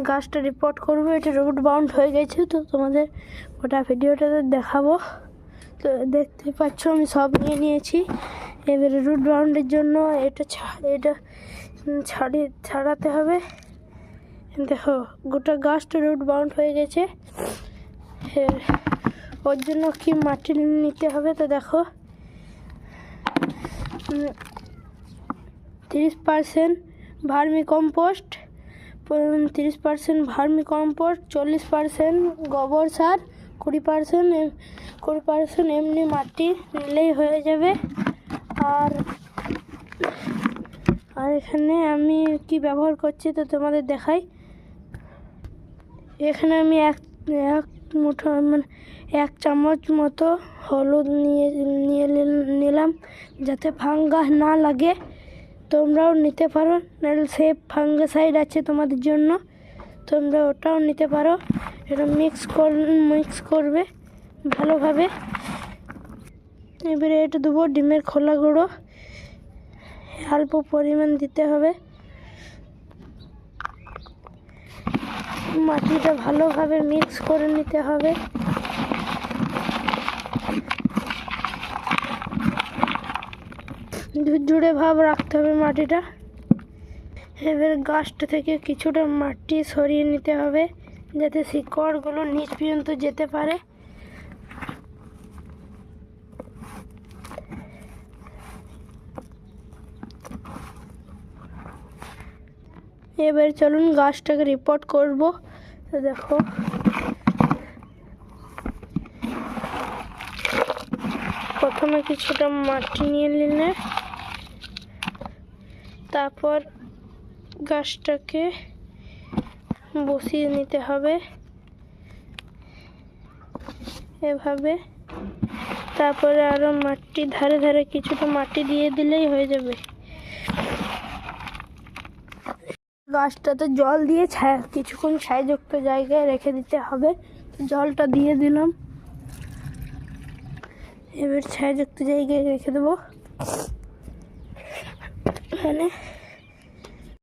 গাছটা রিপোর্ট করবো। এটা রুট বাউন্ড হয়ে গেছে, তো তোমাদের গোটা ভিডিওটাতে দেখাবো। তো দেখতে পাচ্ছ আমি সব নিয়ে নিয়েছি। এবারে রুট বাউন্ডের জন্য এটা ছাড়াতে হবে। দেখো গোটা গাছটা রুট বাউন্ড হয়ে গেছে। ওর জন্য কি মাটি নিতে হবে, তো দেখো 30% ভার্মি কম্পোস্ট, 30% ভার্মি কম্পোস্ট, 40% গোবর সার, 20% এমনি মাটি নিলেই হয়ে যাবে। আর এখানে আমি কি ব্যবহার করছি তো তোমাদের দেখাই। এখানে আমি এক মুঠো মানে 1 চামচ মতো হলুদ নিলাম, যাতে ফাঙ্গাস না লাগে। তোমরাও নিতে পারো, নাহলে সেফ ফাঙ্গিসাইড আছে তোমাদের জন্য, তোমরা ওটাও নিতে পারো। এটা মিক্স করবে ভালোভাবে। এবারে এটা দেবো ডিমের খোলা গুঁড়ো, অল্প পরিমাণ দিতে হবে। মাটিটা ভালোভাবে মিক্স করে নিতে হবে। ঝুরঝুরে ভাব রাখতে হবে মাটিটা। এবার গাছটা থেকে কিছুটা মাটি সরিয়ে নিতে হবে, যাতে শিকড়গুলো নিচ পর্যন্ত যেতে পারে। এবার চলুন গাছটাকে রিপোর্ট করব। তো দেখো প্রথমে কিছুটা মাটি নিয়ে নিলে, তারপর গাছটাকে বসিয়ে নিতে হবে এভাবে। তারপরে আরো মাটি ধারে ধারে কিছুটা মাটি দিয়ে দিলেই হয়ে যাবে। গাছটাতে জল দিয়ে কিছুক্ষণ ছায়াযুক্ত জায়গায় রেখে দিতে হবে। জলটা দিয়ে দিলাম, এবার ছায়াযুক্ত জায়গায় রেখে দেবো। এখানে